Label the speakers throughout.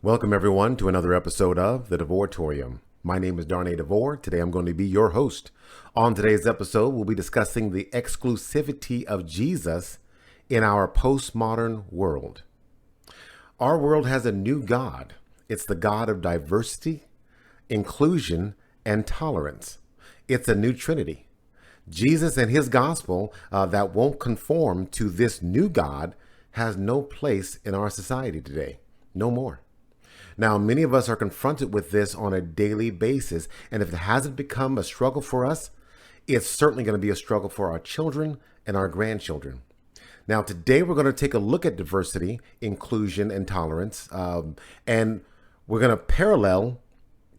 Speaker 1: Welcome everyone to another episode of The Devoratorium. My name is Darnay DeVore. Today I'm going to be your host. On today's episode, we'll be discussing the exclusivity of Jesus in our postmodern world. Our world has a new God. It's the God of diversity, inclusion, and tolerance. It's a new Trinity. Jesus and his gospel that won't conform to this new God has no place in our society today. No more. Now, many of us are confronted with this on a daily basis, and if it hasn't become a struggle for us, it's certainly going to be a struggle for our children and our grandchildren. Now, today we're going to take a look at diversity, inclusion, and tolerance, and we're going to parallel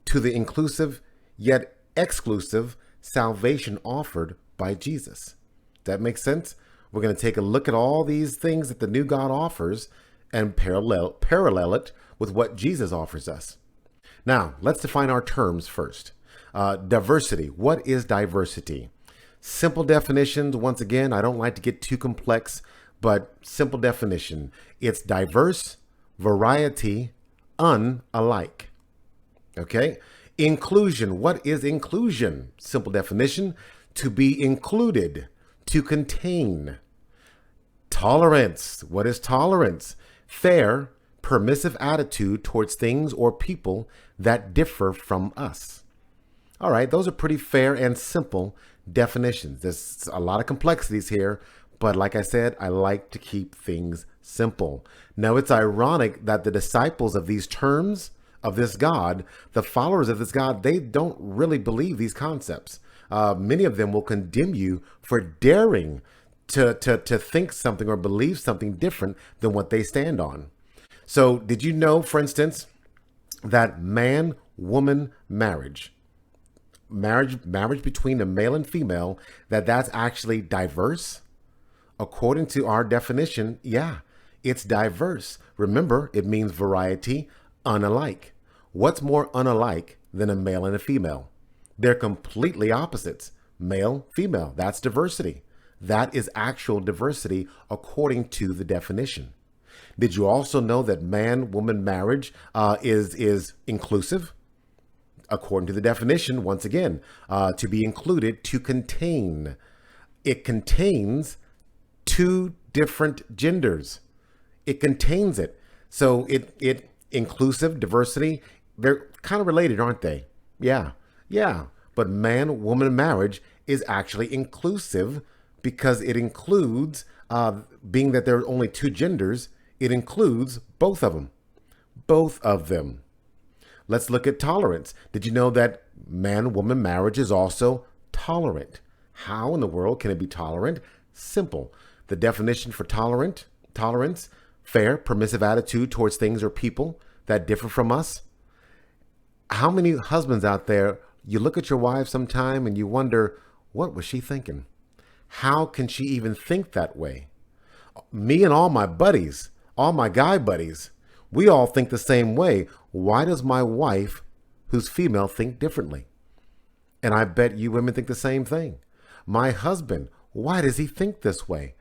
Speaker 1: to the inclusive yet exclusive salvation offered by Jesus. Does that make sense? We're going to take a look at all these things that the new God offers and parallel it with what Jesus offers us. Now, let's define our terms first. Diversity. What is diversity? Simple definitions. Once again, I don't like to get too complex, but simple definition. It's diverse, variety, unalike. Okay? Inclusion. What is inclusion? Simple definition. To be included, to contain. Tolerance. What is tolerance? Fair, permissive attitude towards things or people that differ from us. All right, those are pretty fair and simple definitions. There's a lot of complexities here, but like I said, I like to keep things simple. Now, it's ironic that the disciples of these terms of this God, the followers of this God, they don't really believe these concepts. Many of them will condemn you for daring to think something or believe something different than what they stand on. So did you know, for instance, that man-woman marriage between a male and female, that's actually diverse? According to our definition, yeah, it's diverse. Remember, it means variety, unalike. What's more unalike than a male and a female? They're completely opposites. Male, female, that's diversity. That is actual diversity according to the definition. Did you also know that man-woman marriage is inclusive? According to the definition, once again, to be included, to contain. It contains two different genders. It contains it. So it inclusive, diversity, they're kind of related, aren't they? Yeah. But man-woman marriage is actually inclusive because it includes, being that there are only two genders, it includes both of them. Both of them. Let's look at tolerance. Did you know that man-woman marriage is also tolerant? How in the world can it be tolerant? Simple. The definition for tolerance, fair, permissive attitude towards things or people that differ from us. How many husbands out there, you look at your wife sometime and you wonder, what was she thinking? How can she even think that way? Me and all my buddies, all my guy buddies, we all think the same way. Why does my wife, who's female, think differently? And I bet you women think the same thing. My husband, why does he think this way?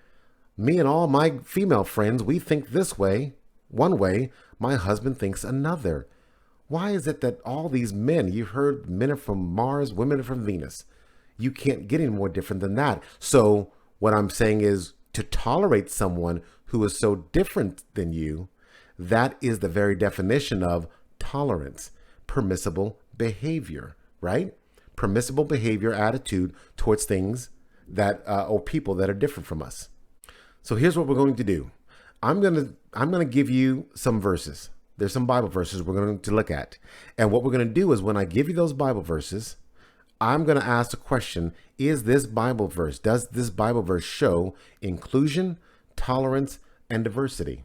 Speaker 1: Me and all my female friends, we think this way, one way. My husband thinks another. Why is it that all these men, you've heard men are from Mars, women are from Venus. You can't get any more different than that. So what I'm saying is to tolerate someone who is so different than you, that is the very definition of tolerance, permissible behavior, right? Permissible behavior, attitude towards things that or people that are different from us. So here's what we're going to do. I'm going to give you some verses. There's some Bible verses we're going to look at. And what we're going to do is when I give you those Bible verses, I'm going to ask the question, does this Bible verse show inclusion, tolerance, and diversity?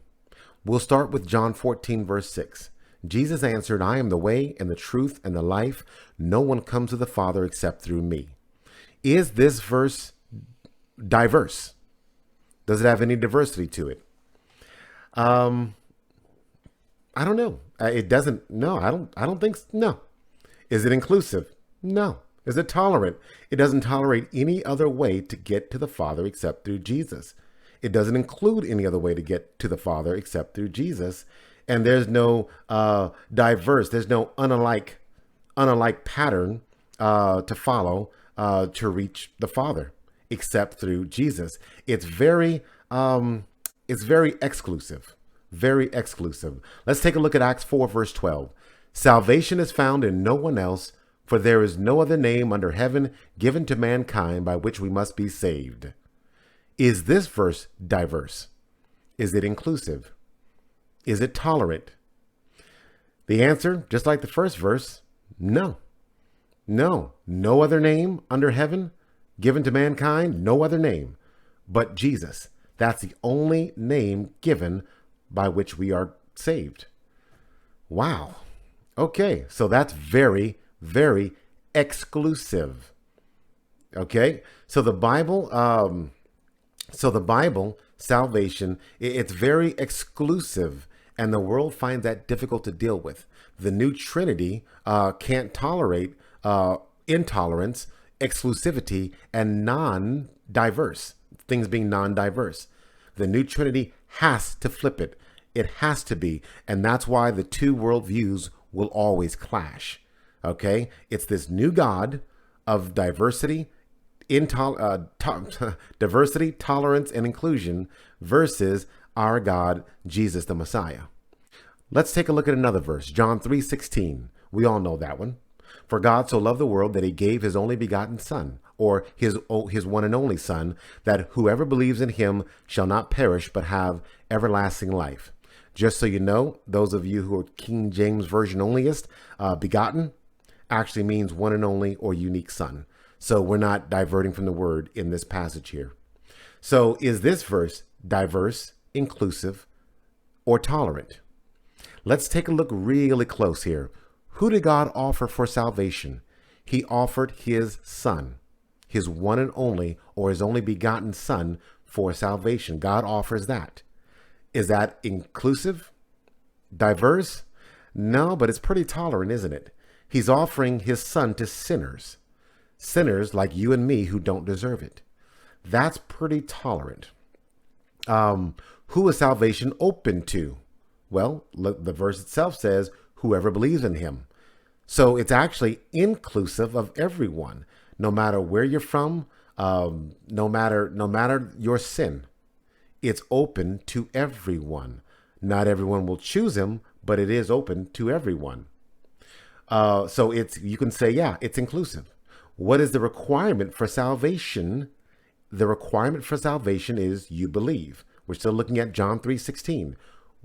Speaker 1: We'll start with John 14, verse 6. Jesus answered, I am the way and the truth and the life. No one comes to the Father except through me. Is this verse diverse? Does it have any diversity to it? I don't know. It doesn't. No, I don't think. No. Is it inclusive? No, Is it tolerant? It doesn't tolerate any other way to get to the Father except through Jesus. It doesn't include any other way to get to the Father except through Jesus. And there's no there's no unalike pattern to follow to reach the Father except through Jesus. It's very exclusive, very exclusive. Let's take a look at Acts 4, verse 12. Salvation is found in no one else, for there is no other name under heaven given to mankind by which we must be saved. Is this verse diverse? Is it inclusive? Is it tolerant? The answer, just like the first verse, no. No. No other name under heaven given to mankind, no other name but Jesus. That's the only name given by which we are saved. Wow. Okay, so that's very, very exclusive. Okay, so the Bible, salvation, it's very exclusive, and the world finds that difficult to deal with. The new Trinity can't tolerate intolerance, exclusivity, and non-diverse, things being non-diverse. The new Trinity has to flip it. It has to be, and that's why the two worldviews will always clash. Okay, it's this new God of diversity, diversity, tolerance, and inclusion versus our God, Jesus the Messiah. Let's take a look at another verse, John 3:16. We all know that one. For God so loved the world that he gave his only begotten Son, or his one and only Son, that whoever believes in him shall not perish but have everlasting life. Just so you know, those of you who are King James Version onlyist, begotten actually means one and only or unique son. So we're not diverting from the word in this passage here. So is this verse diverse, inclusive, or tolerant? Let's take a look really close here. Who did God offer for salvation? He offered his Son, his one and only or his only begotten Son for salvation. God offers that. Is that inclusive? Diverse? No, but it's pretty tolerant, isn't it? He's offering his Son to sinners. Sinners like you and me who don't deserve it. That's pretty tolerant. Who is salvation open to? Well, the verse itself says, whoever believes in him. So it's actually inclusive of everyone, no matter where you're from, no matter your sin. It's open to everyone. Not everyone will choose him, but it is open to everyone. So you can say, yeah, it's inclusive. What is the requirement for salvation? The requirement for salvation is you believe. We're still looking at John 3:16.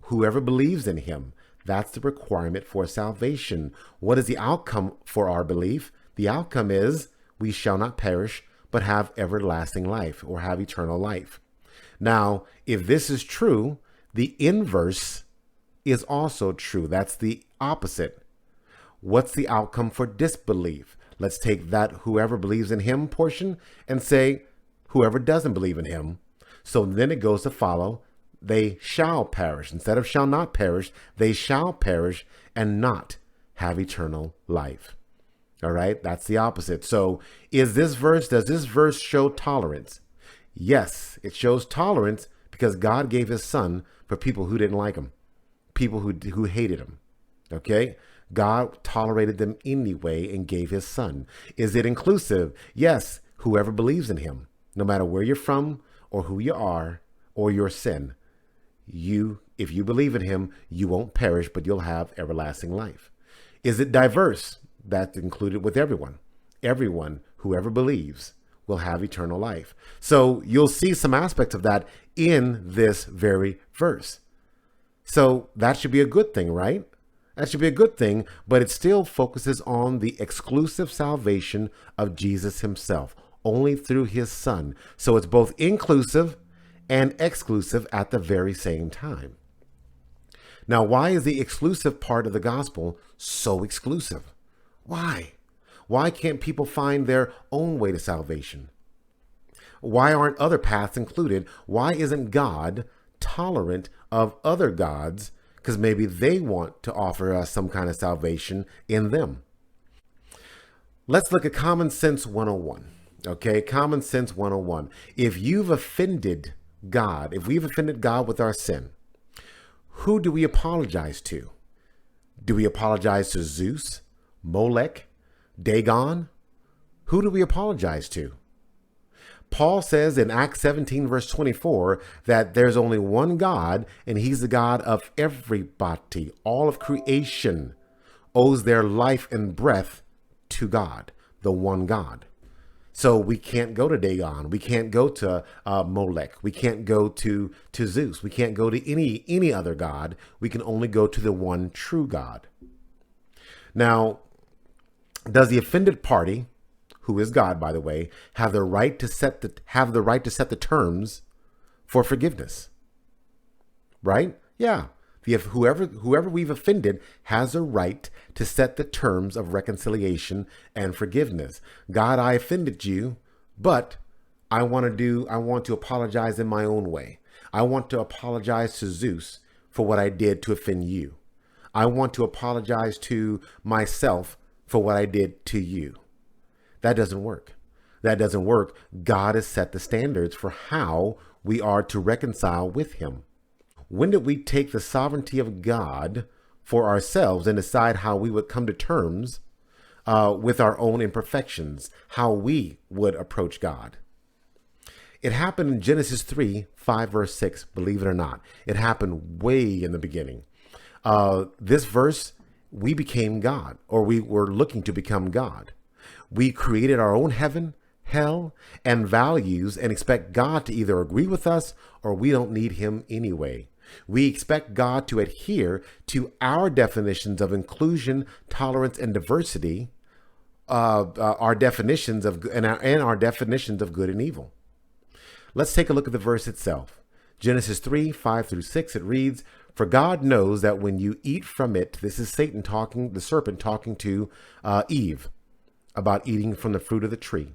Speaker 1: Whoever believes in him, that's the requirement for salvation. What is the outcome for our belief? The outcome is we shall not perish, but have everlasting life or have eternal life. Now, if this is true, the inverse is also true. That's the opposite. What's the outcome for disbelief? Let's take that whoever believes in him portion and say whoever doesn't believe in him. So then it goes to follow, they shall perish. Instead of shall not perish, they shall perish and not have eternal life. All right, that's the opposite. So does this verse show tolerance? Yes, it shows tolerance because God gave his Son for people who didn't like him, people who hated him. Okay, God tolerated them anyway and gave his Son. Is it inclusive? Yes, whoever believes in him, no matter where you're from or who you are or your sin, if you believe in him, you won't perish, but you'll have everlasting life. Is it diverse? That's included with everyone. Everyone, whoever believes, will have eternal life. So you'll see some aspects of that in this very verse. So that should be a good thing, right? That should be a good thing, but it still focuses on the exclusive salvation of Jesus himself, only through his Son. So it's both inclusive and exclusive at the very same time. Now, why is the exclusive part of the gospel so exclusive? Why? Why can't people find their own way to salvation? Why aren't other paths included? Why isn't God tolerant of other gods? Because maybe they want to offer us some kind of salvation in them. Let's look at Common Sense 101. Okay, Common Sense 101. If you've offended God, if we've offended God with our sin, who do we apologize to? Do we apologize to Zeus, Molech, Dagon? Who do we apologize to? Paul says in Acts 17, verse 24, that there's only one God, and he's the God of everybody. All of creation owes their life and breath to God, the one God. So we can't go to Dagon. We can't go to Molech. We can't go to Zeus. We can't go to any other God. We can only go to the one true God. Now, does the offended party, who is God, by the way, have the right to set the terms for forgiveness? Right? Yeah. Whoever we've offended has a right to set the terms of reconciliation and forgiveness. God, I offended you, but I want to apologize in my own way. I want to apologize to Zeus for what I did to offend you. I want to apologize to myself for what I did to you. That doesn't work. That doesn't work. God has set the standards for how we are to reconcile with him. When did we take the sovereignty of God for ourselves and decide how we would come to terms with our own imperfections, how we would approach God? It happened in Genesis 3, 5, verse 6, believe it or not. It happened way in the beginning. This verse, we became God, or we were looking to become God. We created our own heaven, hell, and values and expect God to either agree with us or we don't need him anyway. We expect God to adhere to our definitions of inclusion, tolerance, and diversity, our definitions of and our definitions of good and evil. Let's take a look at the verse itself. Genesis 3, 5 through 6, it reads, "For God knows that when you eat from it," this is Satan talking, the serpent talking to Eve about eating from the fruit of the tree.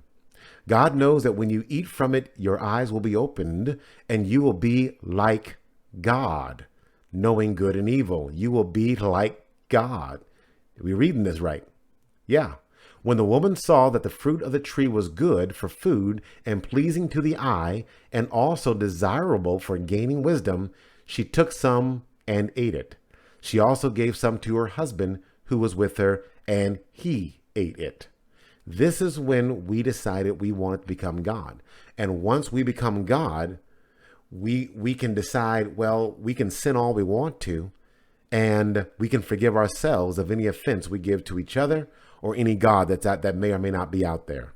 Speaker 1: "God knows that when you eat from it, your eyes will be opened and you will be like God, knowing good and evil." You will be like God. Are we reading this right? Yeah. "When the woman saw that the fruit of the tree was good for food and pleasing to the eye and also desirable for gaining wisdom, she took some and ate it. She also gave some to her husband who was with her, and he ate it." This is when we decided we wanted to become God. And once we become God, we can decide, well, we can sin all we want to, and we can forgive ourselves of any offense we give to each other or any God that may or may not be out there.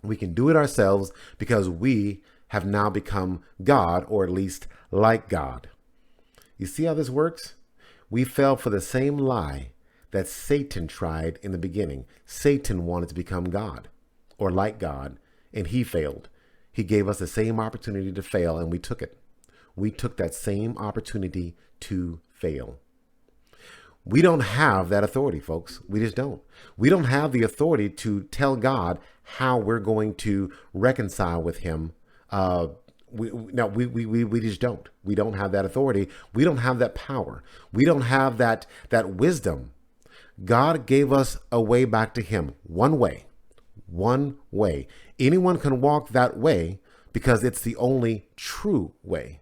Speaker 1: We can do it ourselves because we have now become God, or at least like God. You see how this works? We fell for the same lie that Satan tried in the beginning. Satan wanted to become God or like God, and he failed. He gave us the same opportunity to fail, and we took it. We took that same opportunity to fail. We don't have that authority, folks. We just don't. We don't have the authority to tell God how we're going to reconcile with him. We just don't. We don't have that authority. We don't have that power. We don't have that wisdom. God gave us a way back to him. One way. Anyone can walk that way because it's the only true way.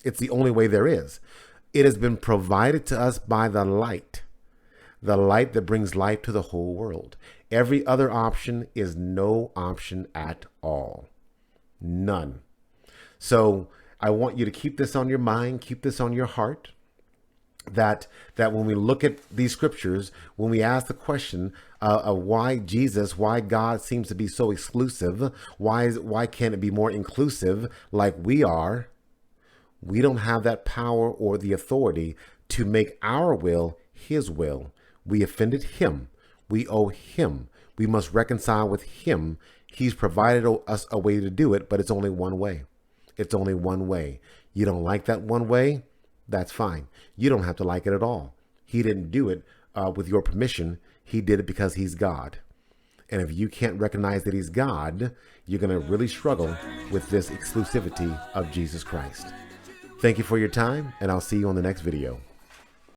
Speaker 1: It's the only way there is. It has been provided to us by the light that brings life to the whole world. Every other option is no option at all. None. So I want you to keep this on your mind, keep this on your heart, that when we look at these scriptures, when we ask the question of why God seems to be so exclusive, why can't it be more inclusive like we are? We don't have that power or the authority to make our will his will. We offended him. We owe him. We must reconcile with him. He's provided us a way to do it, but it's only one way. It's only one way. You don't like that one way? That's fine. You don't have to like it at all. He didn't do it with your permission. He did it because he's God. And if you can't recognize that he's God, you're going to really struggle with this exclusivity of Jesus Christ. Thank you for your time, and I'll see you on the next video.